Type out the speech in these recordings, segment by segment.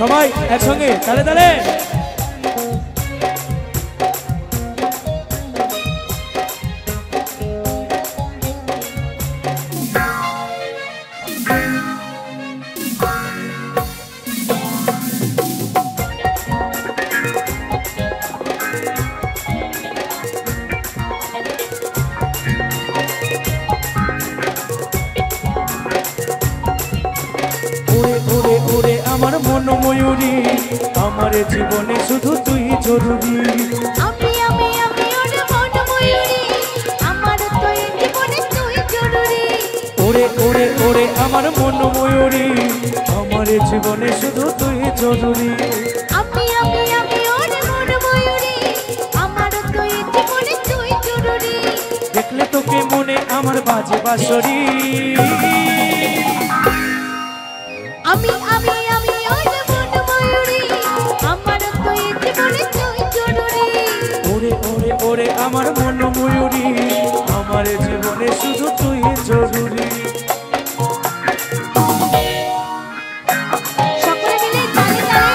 সবাই একসঙ্গে তালে তালে। আমার মন ময়ূরী আমার জীবনে শুধু তুই জরুরি। আমি আমি আমি ওরে মন ময়ূরী আমার তুই জীবনে তুই জরুরি। ওরে ওরে ওরে আমার মন ময়ূরী আমার জীবনে শুধু তুই জরুরি। আমি আমি আমি ওরে মন ময়ূরী আমার তুই জীবনে তুই জরুরি। দেখলে তোকে মনে আমার বাজে বাঁশরি। আমি আমি আমি ওরে মন ময়ূরী আমার তুই জীবনে তুই জরুরি। ওরে ওরে ওরে আমার মন ময়ূরী আমার জীবনে শুধু তুই জরুরি। সকলে মিলে তালে তালে।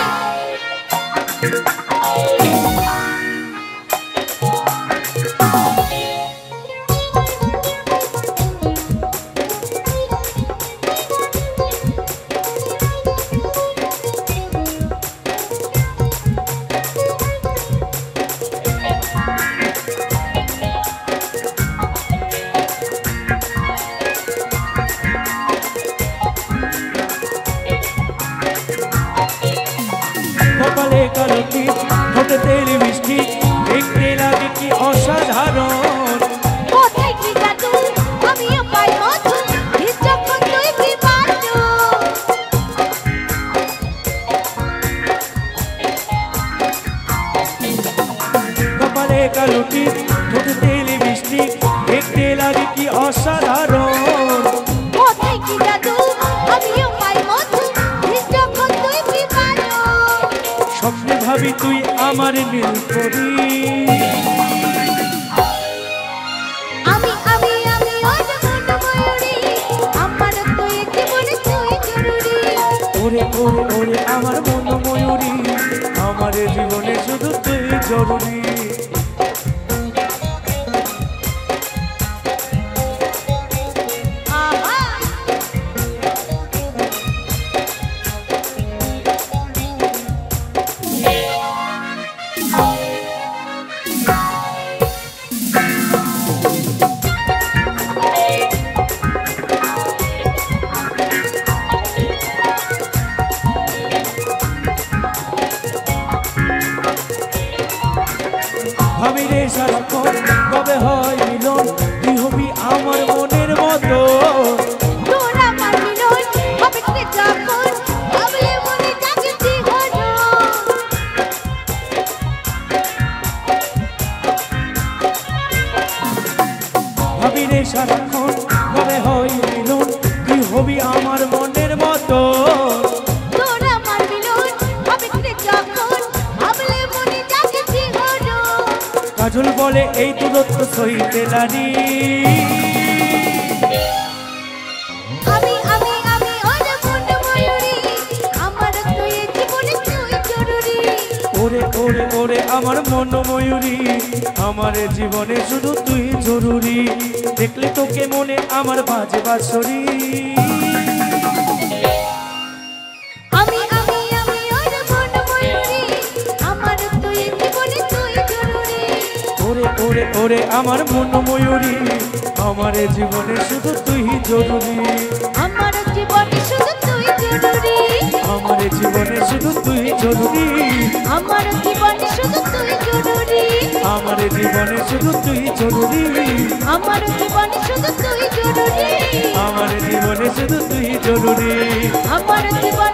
কপালে কালো টিপ ঠোঁটে তেল মিষ্টি দেখতে লাগে কি অসাধারণ। কোথায় কি জাদু আমিও পাই মধু যখন তুই কি বাজু। কপালে কালো টিপ ঠোঁটে তেল মিষ্টি দেখতে লাগে কি অসাধারণ। কোথায় কি জাদু আমিও পাই মধু যখন তুই কি বাজু। স্বপ্নে ভাবি তুই আমার নীলপরি। আমি আমি আমি ওরে মন ময়ূরী আমার তুই জীবনে তুই জরুরি। ওরে ওরে ওরে আমার মন ময়ূরী আমার জীবনে শুধু তুই জরুরি। আহা ভাবি রে সারাক্ষণ কবে হয় মিলন তুই হবি আমার মনের মতো। তোর আমার মিলন হবে কি যখন ভাবলে মনে জাগে জীবন। ভাবি রে সারাক্ষণ কবে হয় মিলন তুই হবি আমার মনের মতো। তোর আমার মিলন হবে কি যখন ভাবলে মনে জাগে জীবন। কাজল বলে এই দূরত্ব সইতে নারী। আমি আমি আমি ওরে মন ময়ূরী আমার তুই জীবনে তুই জরুরি। ওরে ওরে ওরে আমার মন ময়ূরী আমার জীবনে শুধু তুই জরুরি। দেখলে তোকে মনে আমার বাজে বাঁশরি। আমি আমি আমি ওরে মন ময়ূরী আমার তুই জীবনে তুই জরুরি। ওরে ওরে ওরে আমার মন ময়ূরী আমার জীবনে শুধু তুই জরুরি। আমার জীবনে শুধু তুই জরুরি। আমার জীবনে শুধু তুই জরুরি। আমার জীবনে শুধু তুই জরুরি। আমার জীবনে শুধু তুই জরুরি। আমার জীবনে শুধু তুই জরুরি। আমার জীবনে শুধু তুই জরুরি। আমার জীবনে